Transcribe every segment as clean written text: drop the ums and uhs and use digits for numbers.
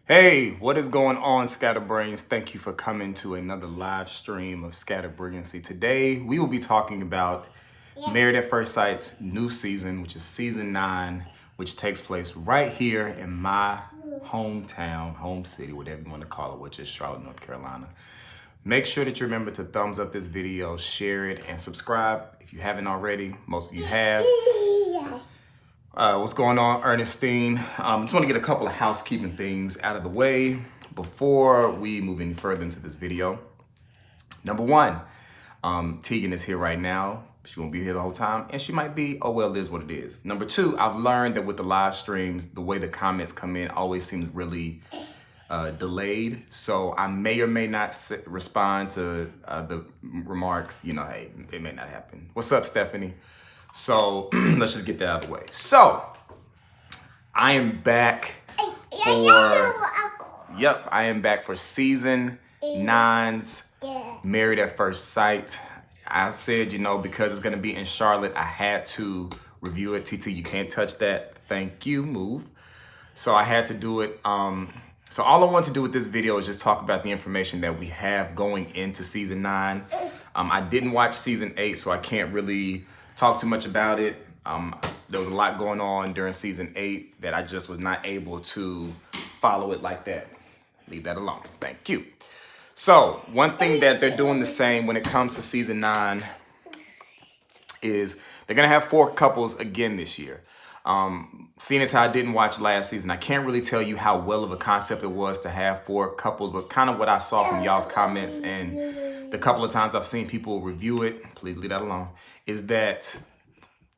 Hey, what is going on, Scatterbrains? Thank you for coming to another live stream of Scatter Brilliancy. Today, we will be talking about Married at First Sight's new season, which is season 9, which takes place right here in my hometown, home city, whatever you want to call it, which is Charlotte, North Carolina. Make sure that you remember to thumbs up this video, share it, and subscribe if you haven't already. Most of you have. What's going on, Ernestine? Just want to get a couple of housekeeping things out of the way before we move any further into this video. Number one, Tegan is here right now. She won't be here the whole time, and she might be, oh well, it is what it is. Number two, I've learned that with the live streams, the way the comments come in always seems really delayed. So I may or may not respond to the remarks. You know, hey, it may not happen. What's up, Stephanie? So let's just get that out of the way. So I am back for season 9's Married at First Sight. I said, because it's going to be in Charlotte, I had to review it. TT, you can't touch that. Thank you. Move. So I had to do it. So all I want to do with this video is just talk about the information that we have going into season 9. I didn't watch season 8, so I can't really talk too much about it. There was a lot going on during season 8 that I just was not able to follow it like that. Leave that alone. Thank you. So one thing that they're doing the same when it comes to season 9 is they're going to have 4 couples again this year. Seeing as how I didn't watch last season, I can't really tell you how well of a concept it was to have 4 couples, but kind of what I saw from y'all's comments and the couple of times I've seen people review it, please leave that alone, is that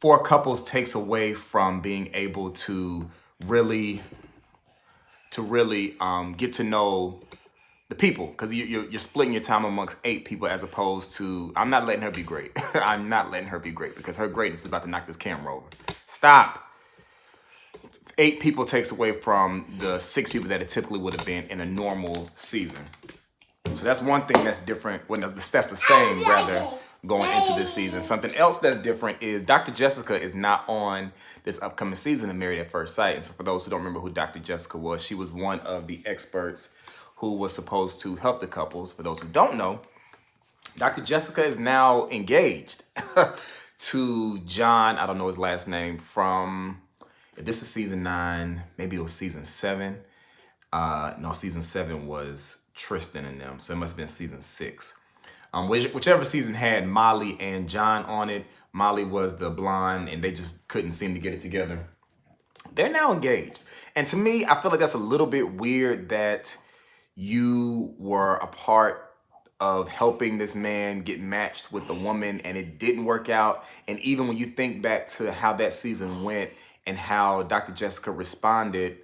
4 couples takes away from being able to really get to know the people, because you're splitting your time amongst 8 people as opposed to, I'm not letting her be great. I'm not letting her be great because her greatness is about to knock this camera over. Stop. 8 people takes away from the 6 people that it typically would have been in a normal season. So that's one thing that's different. Well, that's the same, rather, going into this season. Something else that's different is Dr. Jessica is not on this upcoming season of Married at First Sight. And so for those who don't remember who Dr. Jessica was, she was one of the experts who was supposed to help the couples. For those who don't know, Dr. Jessica is now engaged to John, I don't know his last name, from, if this is season 9, maybe it was season 7. No, season 7 was Tristan and them, so it must have been season 6. Whichever season had Molly and John on it. Molly was the blonde, and they just couldn't seem to get it together. They're now engaged. And to me, I feel like that's a little bit weird that you were a part of helping this man get matched with a woman and it didn't work out. And even when you think back to how that season went and how Dr. Jessica responded,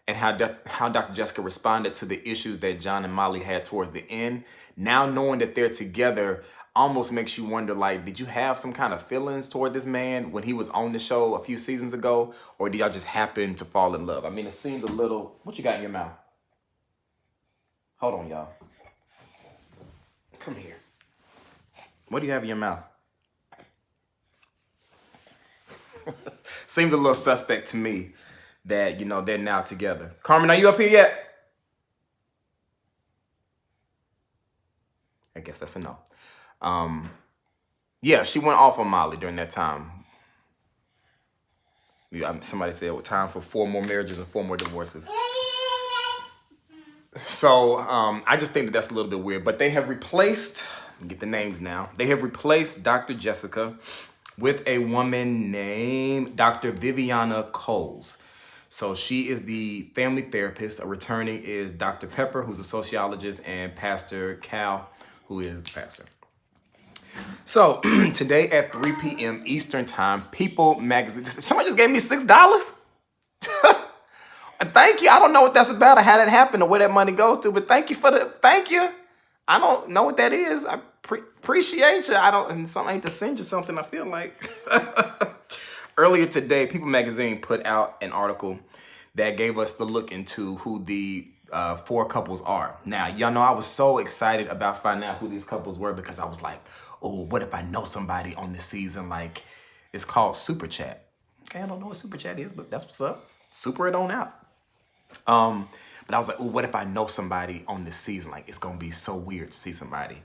and how Dr. Jessica responded to the issues that John and Molly had towards the end, now knowing that they're together almost makes you wonder, like, did you have some kind of feelings toward this man when he was on the show a few seasons ago? Or did y'all just happen to fall in love? I mean, it seems a little... What you got in your mouth? Hold on, y'all. Come here. What do you have in your mouth? Seems a little suspect to me that, they're now together. Carmen, are you up here yet? I guess that's a no. Yeah, she went off on Molly during that time. Somebody said, well, time for 4 more marriages and 4 more divorces. So I just think that that's a little bit weird. But they have replaced, get the names now, they have replaced Dr. Jessica with a woman named Dr. Viviana Coles. So she is the family therapist. A returning is Dr. Pepper, who's a sociologist, and Pastor Cal, who is the pastor. So today at 3 p.m. Eastern Time, People Magazine, somebody just gave me $6? Thank you. I don't know what that's about or how that happened or where that money goes to, but thank you. I don't know what that is. I appreciate you. And I need to send you something, I feel like. Earlier today, People Magazine put out an article that gave us the look into who the 4 couples are. Now, y'all know I was so excited about finding out who these couples were because I was like, oh, what if I know somebody on this season? Like, it's called Super Chat. Okay, I don't know what Super Chat is, but that's what's up. Super it on out. But I was like, oh, what if I know somebody on this season? Like, it's going to be so weird to see somebody.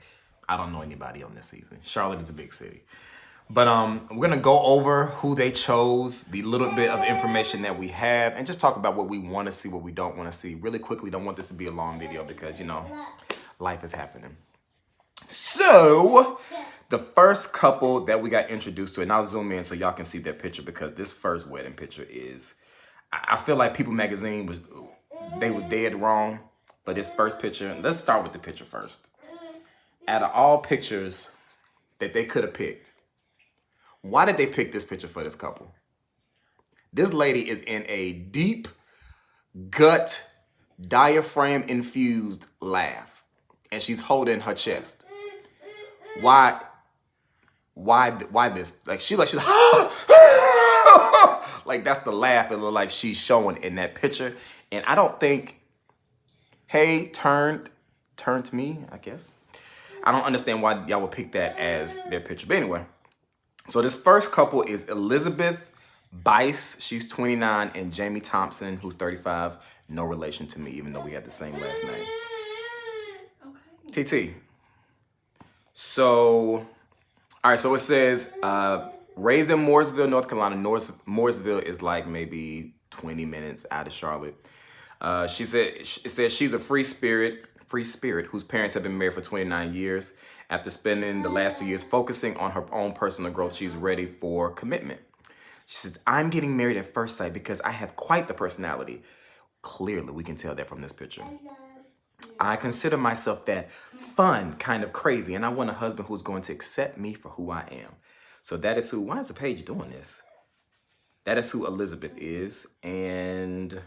I don't know anybody on this season. Charlotte is a big city. But we're going to go over who they chose, the little bit of information that we have, and just talk about what we want to see, what we don't want to see. Really quickly, don't want this to be a long video because, you know, life is happening. So, the first couple that we got introduced to, and I'll zoom in so y'all can see their picture because this first wedding picture is, I feel like People Magazine was dead wrong. But this first picture, let's start with the picture first. Out of all pictures that they could have picked, why did they pick this picture for this couple? This lady is in a deep gut, diaphragm-infused laugh, and she's holding her chest. Why this? Like she's like like that's the laugh it look like she's showing in that picture. And I don't think, hey, turn to me, I guess. I don't understand why y'all would pick that as their picture. But anyway, so this first couple is Elizabeth Bice, she's 29, and Jamie Thompson, who's 35. No relation to me, even though we had the same last name. Okay. TT. So, all right, so it says, raised in Mooresville, North Carolina. Mooresville is like maybe 20 minutes out of Charlotte. It says she's a free spirit whose parents have been married for 29 years. After spending the last 2 years focusing on her own personal growth, she's ready for commitment. She says, I'm getting married at first sight because I have quite the personality. Clearly, we can tell that from this picture. I consider myself that fun, kind of crazy, and I want a husband who's going to accept me for who I am. So that is who, why is the page doing this? That is who Elizabeth is, and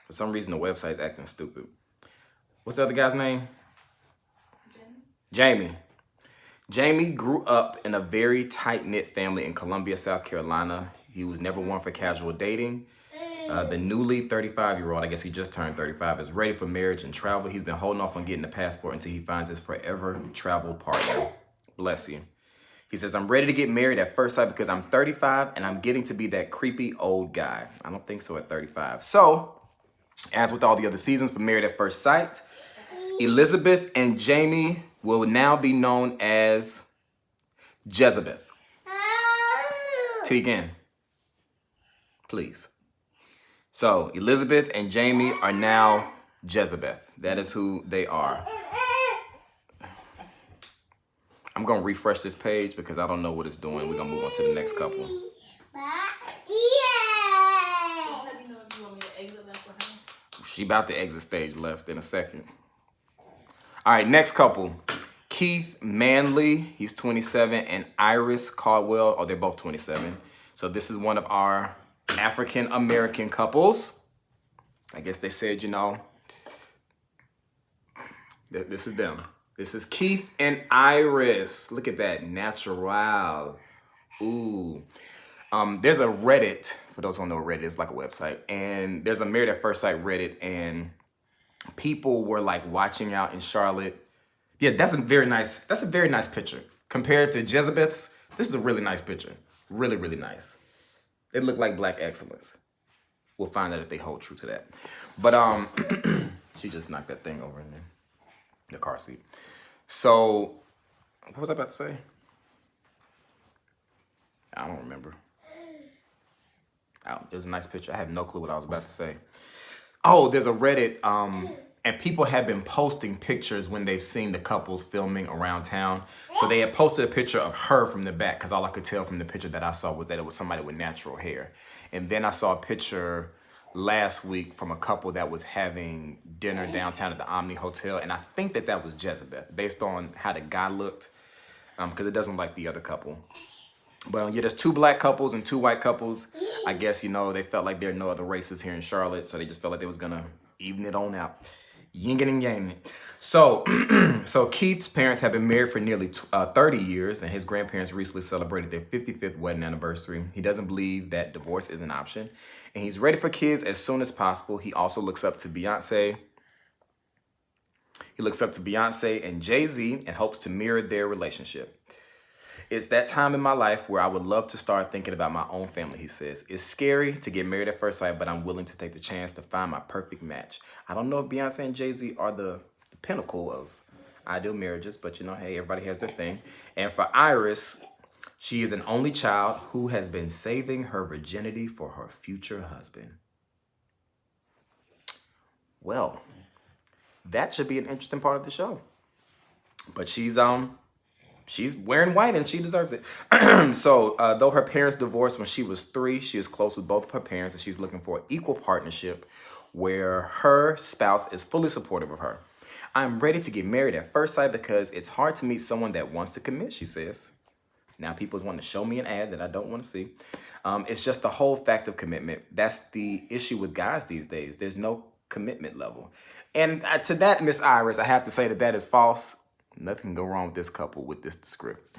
for some reason the website's acting stupid. What's the other guy's name? Jamie. Jamie grew up in a very tight-knit family in Columbia, South Carolina. He was never one for casual dating. The newly 35-year-old, I guess he just turned 35, is ready for marriage and travel. He's been holding off on getting a passport until he finds his forever travel partner. Bless you. He says, I'm ready to get married at first sight because I'm 35 and I'm getting to be that creepy old guy. I don't think so at 35. So, as with all the other seasons for Married at First Sight, Elizabeth and Jamie will now be known as Jezebeth. Tegan, please. So, Elizabeth and Jamie are now Jezebeth. That is who they are. I'm going to refresh this page because I don't know what it's doing. We're going to move on to the next couple. Just let me know if you want me to exit left or right. She about to exit stage left in a second. All right, next couple. Keith Manley, he's 27, and Iris Caldwell, oh, they're both 27. So this is one of our African-American couples. I guess they said, you know, this is them. This is Keith and Iris. Look at that, natural. Ooh. There's a Reddit, for those who don't know Reddit, it's like a website. And there's a Married at First Sight Reddit, and people were like watching out in Charlotte. Yeah, that's a very nice picture. Compared to Jezebeth's, this is a really nice picture. Really, really nice. They look like black excellence. We'll find out if they hold true to that. But she just knocked that thing over in there. The car seat. So, what was I about to say? I don't remember. It was a nice picture. I have no clue what I was about to say. Oh, there's a Reddit, and people have been posting pictures when they've seen the couples filming around town. So they had posted a picture of her from the back, because all I could tell from the picture that I saw was that it was somebody with natural hair. And then I saw a picture last week from a couple that was having dinner downtown at the Omni Hotel, and I think that that was Jezebeth, based on how the guy looked, because it doesn't like the other couple. But yeah, there's 2 black couples and 2 white couples. I guess, you know, they felt like there are no other races here in Charlotte, so they just felt like they was gonna even it on out. Yin and yang. So, so Keith's parents have been married for nearly 30 years, and his grandparents recently celebrated their 55th wedding anniversary. He doesn't believe that divorce is an option, and he's ready for kids as soon as possible. He also looks up to Beyonce. He looks up to Beyonce and Jay-Z and hopes to mirror their relationship. It's that time in my life where I would love to start thinking about my own family, he says. It's scary to get married at first sight, but I'm willing to take the chance to find my perfect match. I don't know if Beyonce and Jay-Z are the pinnacle of ideal marriages, but you know, hey, everybody has their thing. And for Iris, she is an only child who has been saving her virginity for her future husband. Well, that should be an interesting part of the show. But she's wearing white and she deserves it. So though her parents divorced when she was 3, she is close with both of her parents and she's looking for an equal partnership where her spouse is fully supportive of her. I'm ready to get married at first sight because it's hard to meet someone that wants to commit, she says. Now people's want to show me an ad that I don't want to see. It's just the whole fact of commitment. That's the issue with guys these days. There's no commitment level. And to that, Miss Iris, I have to say that is false. Nothing can go wrong with this couple with this script.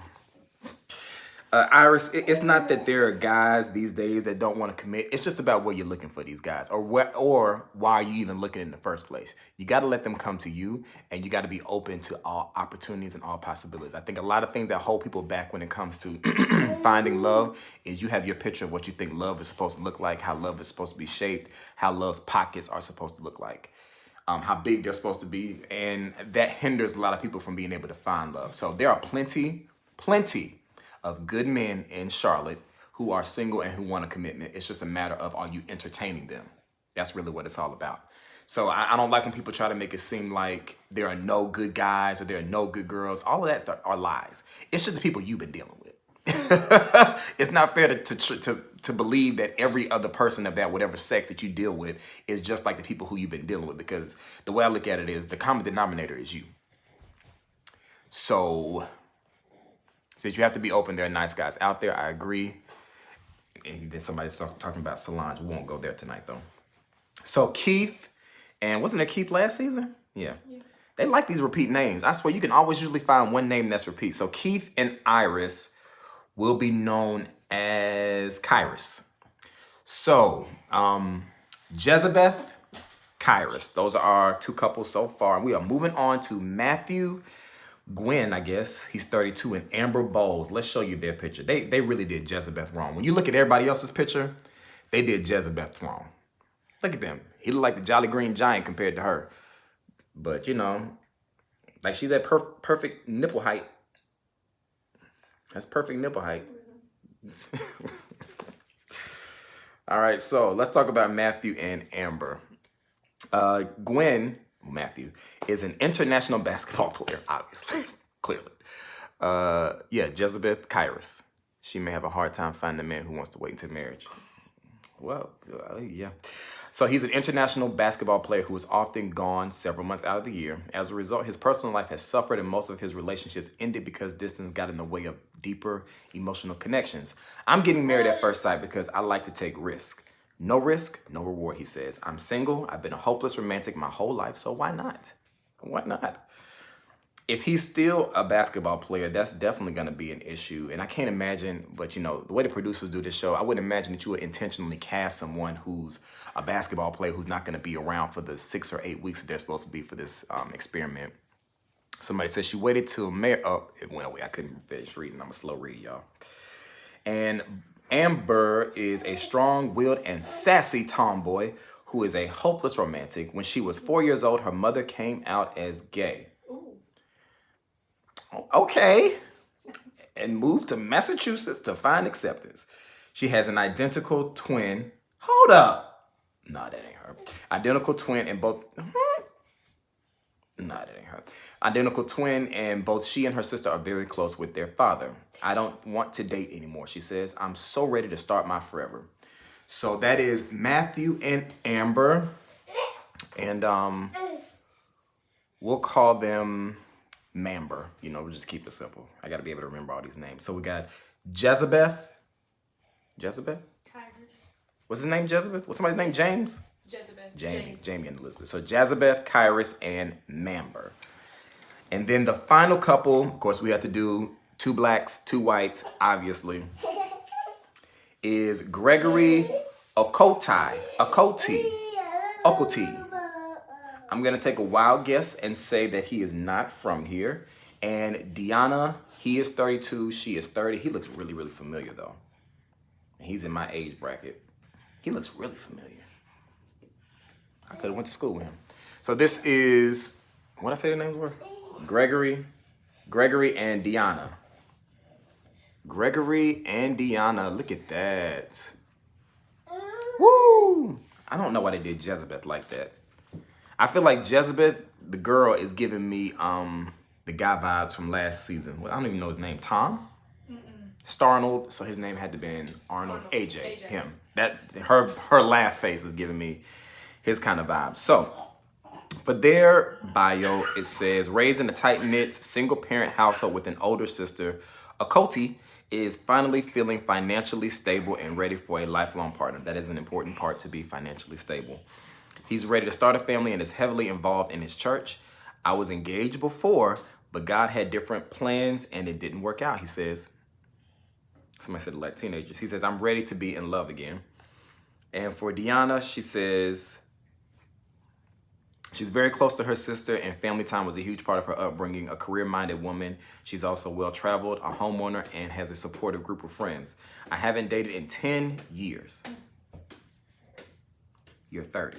Iris, it's not that there are guys these days that don't want to commit. It's just about what you're looking for these guys, or why are you even looking in the first place. You got to let them come to you, and you got to be open to all opportunities and all possibilities. I think a lot of things that hold people back when it comes to finding love is you have your picture of what you think love is supposed to look like, how love is supposed to be shaped, how love's pockets are supposed to look like. How big they're supposed to be, and that hinders a lot of people from being able to find love. So there are plenty of good men in Charlotte who are single and who want a commitment. It's just a matter of, are you entertaining them? That's really what it's all about. So I don't like when people try to make it seem like there are no good guys or there are no good girls. All of that are lies. It's just the people you've been dealing with. It's not fair to believe that every other person of that whatever sex that you deal with is just like the people who you've been dealing with, because the way I look at it is the common denominator is you. So since you have to be open, there are nice guys out there. I agree. And then somebody's talking about Solange. We won't go there tonight though. So Keith, and wasn't it Keith last season? Yeah. They like these repeat names. I swear you can always usually find one name that's repeat. So Keith and Iris will be known as Kairos. So, Jezebeth, Kairos. Those are our 2 couples so far. And we are moving on to Matthew Gwynn, I guess. He's 32, and Amber Bowles. Let's show you their picture. They really did Jezebeth wrong. When you look at everybody else's picture, they did Jezebeth wrong. Look at them. He looked like the Jolly Green Giant compared to her. But, you know, like she's at perfect nipple height. That's perfect nipple height. All right, so let's talk about Matthew and Amber. Matthew, is an international basketball player, obviously, clearly. Jezebeth Kairos. She may have a hard time finding a man who wants to wait until marriage. Well, yeah. So he's an international basketball player who is often gone several months out of the year. As a result, his personal life has suffered and most of his relationships ended because distance got in the way of deeper emotional connections. I'm getting married at first sight because I like to take risks. No risk, no reward, he says. I'm single. I've been a hopeless romantic my whole life, so why not? Why not? If he's still a basketball player, that's definitely going to be an issue. And I can't imagine, but you know, the way the producers do this show, I wouldn't imagine that you would intentionally cast someone who's a basketball player who's not going to be around for the 6 or 8 weeks that they're supposed to be for this experiment. Somebody says she waited till May. Oh, it went away. I couldn't finish reading. I'm a slow reader, y'all. And Amber is a strong-willed and sassy tomboy who is a hopeless romantic. When she was 4 years old, her mother came out as gay. Okay. And moved to Massachusetts to find acceptance. She has an identical twin. Hold up. No, that ain't her. Identical twin and both. No, that ain't her. Identical twin, and both she and her sister are very close with their father. I don't want to date anymore, she says. I'm so ready to start my forever. So that is Matthew and Amber. And we'll call them Mamber. You know, we'll just keep it simple. I got to be able to remember all these names. So we got Jezebeth. Jezebeth? Kairos. What's his name, Jezebeth? What's somebody's name? James? Jezebeth. Jamie and Elizabeth. So Jezebeth, Kairos, and Mamber. And then the final couple, of course, we have to do 2 blacks, 2 whites, obviously, is Gregory Okoti. I'm going to take a wild guess and say that he is not from here. And Deanna, he is 32, she is 30. He looks really, really familiar though. And he's in my age bracket. He looks really familiar. I could have went to school with him. So this is, what I say the names were? Gregory and Deanna. Gregory and Deanna, look at that. Woo! I don't know why they did Jezebel like that. I feel like Jezebel, the girl, is giving me the guy vibes from last season. Well, I don't even know his name. Tom? Starnold, so his name had to be Arnold. AJ, him. That her laugh face is giving me his kind of vibe. So for their bio, it says, raised in a tight-knit, single-parent household with an older sister, Akoti is finally feeling financially stable and ready for a lifelong partner. That is an important part, to be financially stable. He's ready to start a family and is heavily involved in his church. I was engaged before, but God had different plans and it didn't work out, he says. Somebody said like teenagers. He says, I'm ready to be in love again. And for Deanna, she says, she's very close to her sister and family time was a huge part of her upbringing. A career-minded woman. She's also well-traveled, a homeowner, and has a supportive group of friends. I haven't dated in 10 years. You're 30.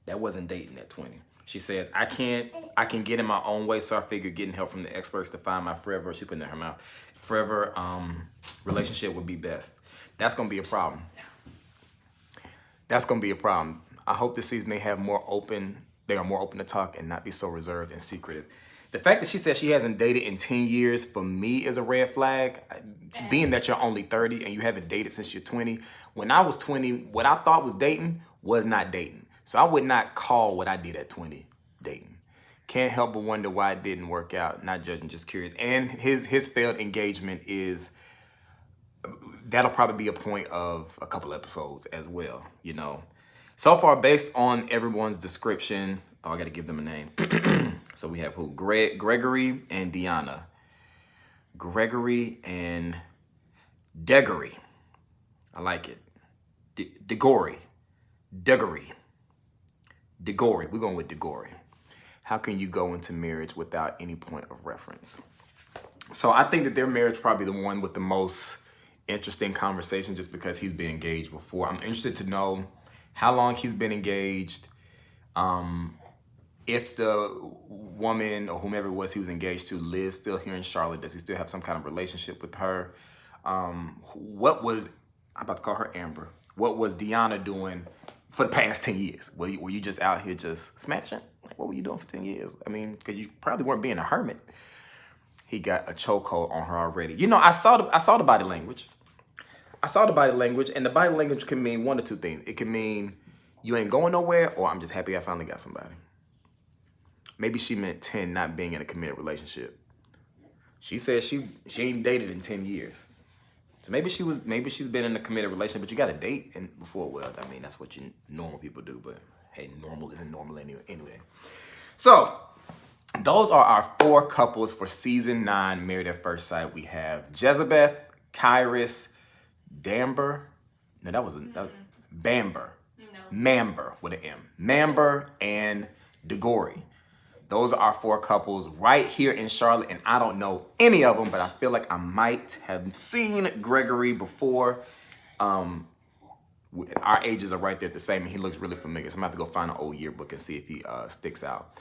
That wasn't dating at 20. She says, I can get in my own way, so I figured getting help from the experts to find my forever, she put it in her mouth, forever relationship would be best. That's going to be a problem. That's going to be a problem. I hope this season they are more open to talk and not be so reserved and secretive. The fact that she said she hasn't dated in 10 years for me is a red flag. Being that you're only 30 and you haven't dated since you're 20. When I was 20, what I thought was dating was not dating. So I would not call what I did at 20 dating. Can't help but wonder why it didn't work out. Not judging, just curious. And his failed engagement that'll probably be a point of a couple episodes as well, you know. So far, based on everyone's description, I got to give them a name. So we have who? Gregory and Deanna. Gregory and Degory. I like it. Degory. We're going with Degory. How can you go into marriage without any point of reference? So I think that their marriage probably the one with the most interesting conversation, just because he's been engaged before. I'm interested to know how long he's been engaged. If the woman or whomever it was he was engaged to lives still here in Charlotte, does he still have some kind of relationship with her? I'm about to call her Amber. What was Deanna doing for the past 10 years? Were you just out here just smashing? Like, what were you doing for 10 years? I mean, because you probably weren't being a hermit. He got a chokehold on her already. You know, I saw the body language. And the body language can mean one or two things. It can mean you ain't going nowhere, or I'm just happy I finally got somebody. Maybe she meant 10 not being in a committed relationship. She said she ain't dated in 10 years. So maybe she's been in a committed relationship, but you got to date before. Well, I mean, that's what normal people do, but hey, normal isn't normal anyway. So those are our 4 couples for season 9, Married at First Sight. We have Jezebel, Kyrus, Damber. No, that was Bamber. No. Mamber with an M. Mamber and Degory. Those are our 4 couples right here in Charlotte, and I don't know any of them, but I feel like I might have seen Gregory before. Our ages are right there at the same, and he looks really familiar, so I'm going to have to go find an old yearbook and see if he sticks out.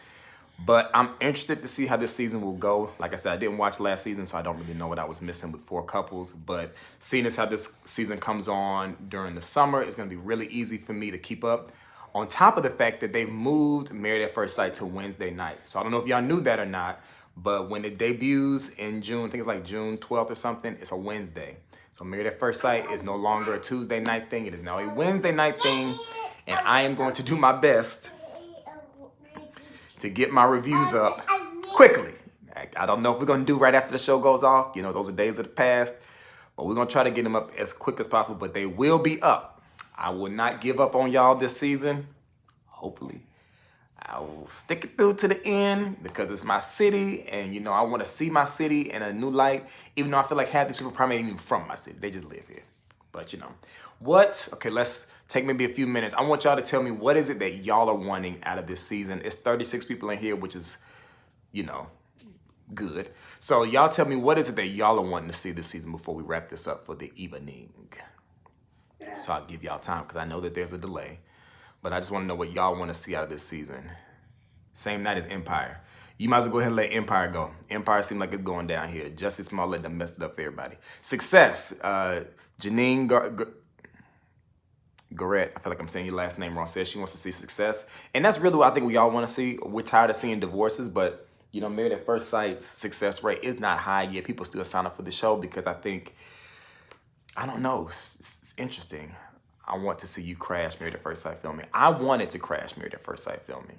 But I'm interested to see how this season will go. Like I said, I didn't watch last season, so I don't really know what I was missing with 4 couples. But seeing as how this season comes on during the summer, it's going to be really easy for me to keep up. On top of the fact that they've moved Married at First Sight to Wednesday night. So I don't know if y'all knew that or not, but when it debuts in June, I think it's like June 12th or something, it's a Wednesday. So Married at First Sight is no longer a Tuesday night thing. It is now a Wednesday night thing. And I am going to do my best to get my reviews up quickly. I don't know if we're going to do right after the show goes off. You know, those are days of the past. But we're going to try to get them up as quick as possible. But they will be up. I will not give up on y'all this season. Hopefully. I will stick it through to the end because it's my city. And, you know, I want to see my city in a new light. Even though I feel like half these people probably ain't even from my city. They just live here. But, you know. Okay, let's take maybe a few minutes. I want y'all to tell me, what is it that y'all are wanting out of this season? It's 36 people in here, which is, you know, good. So y'all tell me, what is it that y'all are wanting to see this season before we wrap this up for the evening? So I'll give y'all time because I know that there's a delay. But I just want to know what y'all want to see out of this season. Same night as Empire. You might as well go ahead and let Empire go. Empire seems like it's going down here. Justice Smollett done messed it up for everybody. Success. Janine Garrett, I feel like I'm saying your last name wrong, says she wants to see success. And that's really what I think we all want to see. We're tired of seeing divorces, but you know, Married at First Sight's success rate is not high yet. People still sign up for the show because I think, I don't know, it's interesting. I want to see you crash Married at First Sight filming. I wanted to crash Married at First Sight filming.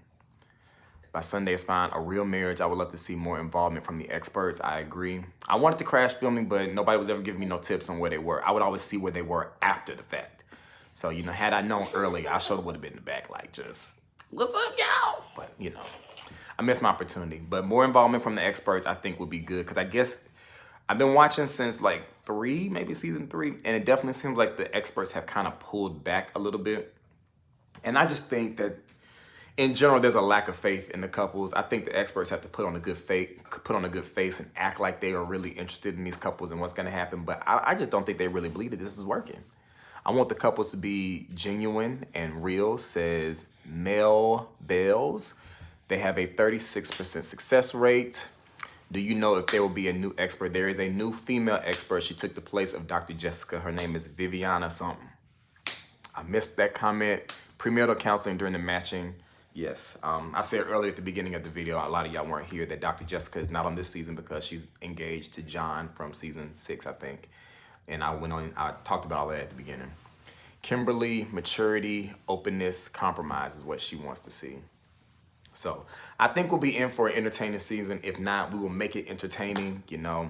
By Sunday is fine. A real marriage, I would love to see more involvement from the experts. I agree. I wanted to crash filming, but nobody was ever giving me no tips on where they were. I would always see where they were after the fact. So, you know, had I known earlier, I sure would have been in the back like just, what's up, y'all? But, you know, I missed my opportunity. But more involvement from the experts, I think, would be good. Because I guess I've been watching since like maybe season 3. And it definitely seems like the experts have kind of pulled back a little bit. And I just think that in general, there's a lack of faith in the couples. I think the experts have to put on a good face and act like they are really interested in these couples and what's going to happen. But I just don't think they really believe that this is working. I want the couples to be genuine and real, says Mel Bells. They have a 36% success rate. Do you know if there will be a new expert? There is a new female expert. She took the place of Dr. Jessica. Her name is Viviana something. I missed that comment. Premarital counseling during the matching. Yes, I said earlier at the beginning of the video, a lot of y'all weren't here, that Dr. Jessica is not on this season because she's engaged to John from season 6, I think. And I talked about all that at the beginning. Kimberly, maturity, openness, compromise is what she wants to see. So I think we'll be in for an entertaining season. If not, we will make it entertaining, you know.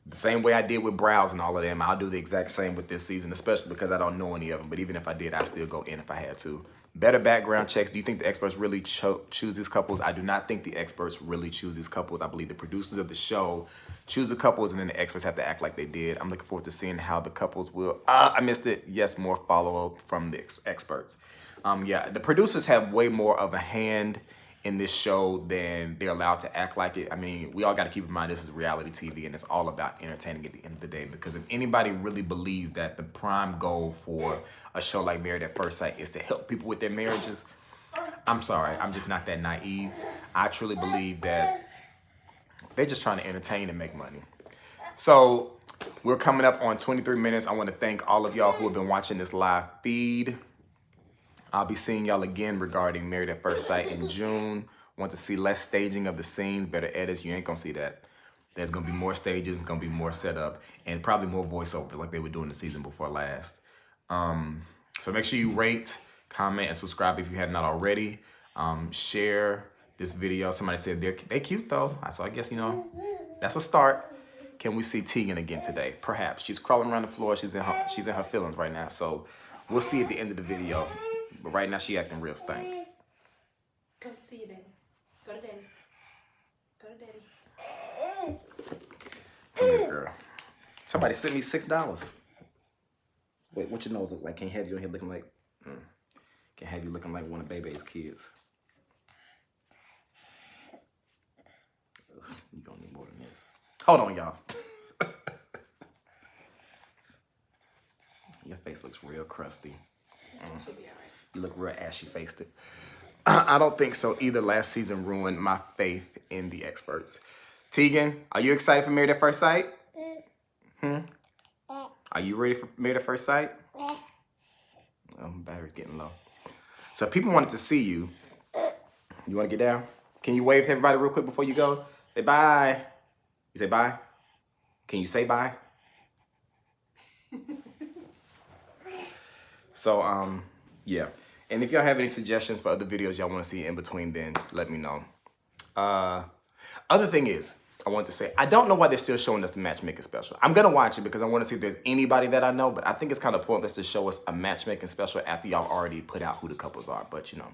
The same way I did with Browse and all of them, I'll do the exact same with this season, especially because I don't know any of them. But even if I did, I'd still go in if I had to. Better background checks. Do you think the experts really choose these couples? I do not think the experts really choose these couples. I believe the producers of the show choose the couples and then the experts have to act like they did. I'm looking forward to seeing how the couples will. I missed it. Yes, more follow-up from the experts. Yeah, the producers have way more of a hand in this show than they're allowed to act like it. I mean, we all got to keep in mind this is reality TV and it's all about entertaining at the end of the day, because if anybody really believes that the prime goal for a show like Married at First Sight is to help people with their marriages, I'm sorry, I'm just not that naive. I truly believe that they're just trying to entertain and make money. So we're coming up on 23 minutes. I want to thank all of y'all who have been watching this live feed. I'll be seeing y'all again regarding Married at First Sight in June. Want to see less staging of the scenes, better edits. You ain't gonna see that. There's gonna be more stages, gonna be more setup, and probably more voiceovers like they were doing the season before last. So make sure you rate, comment, and subscribe if you have not already. Share this video. Somebody said they cute though. So I guess, you know, that's a start. Can we see Tegan again today? Perhaps. She's crawling around the floor. She's in her feelings right now. So we'll see at the end of the video. But right now, she acting real stank. Go see your daddy. Go to daddy. Go to daddy. Come here, girl. Somebody sent me $6. Wait, what your nose look like? Can't have you in here looking like... Can't have you looking like one of Bebe's kids. Ugh, you gonna need more than this. Hold on, y'all. Your face looks real crusty. She'll be all right. You look real ashy-faced. I don't think so either. Last season ruined my faith in the experts. Tegan, are you excited for Married at First Sight? Are you ready for Married at First Sight? Battery's getting low. So people wanted to see you. You want to get down? Can you wave to everybody real quick before you go? Say bye. You say bye? Can you say bye? So, yeah. And if y'all have any suggestions for other videos y'all want to see in between, then let me know. Other thing is, I want to say, I don't know why they're still showing us the matchmaking special. I'm going to watch it because I want to see if there's anybody that I know, but I think it's kind of pointless to show us a matchmaking special after y'all already put out who the couples are. But, you know,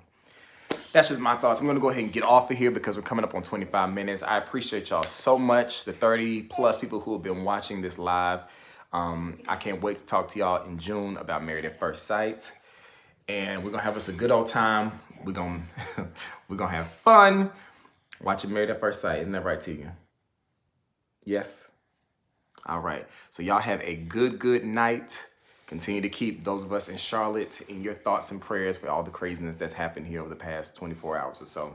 that's just my thoughts. I'm going to go ahead and get off of here because we're coming up on 25 minutes. I appreciate y'all so much, the 30 plus people who have been watching this live. I can't wait to talk to y'all in June about Married at First Sight. And we're going to have us a good old time. We're going to have fun watching Married at First Sight. Isn't that right, Tegan? Yes? All right. So y'all have a good night. Continue to keep those of us in Charlotte in your thoughts and prayers for all the craziness that's happened here over the past 24 hours or so.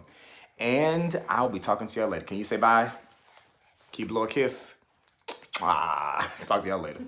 And I'll be talking to y'all later. Can you say bye? Keep blow a kiss. Talk to y'all later.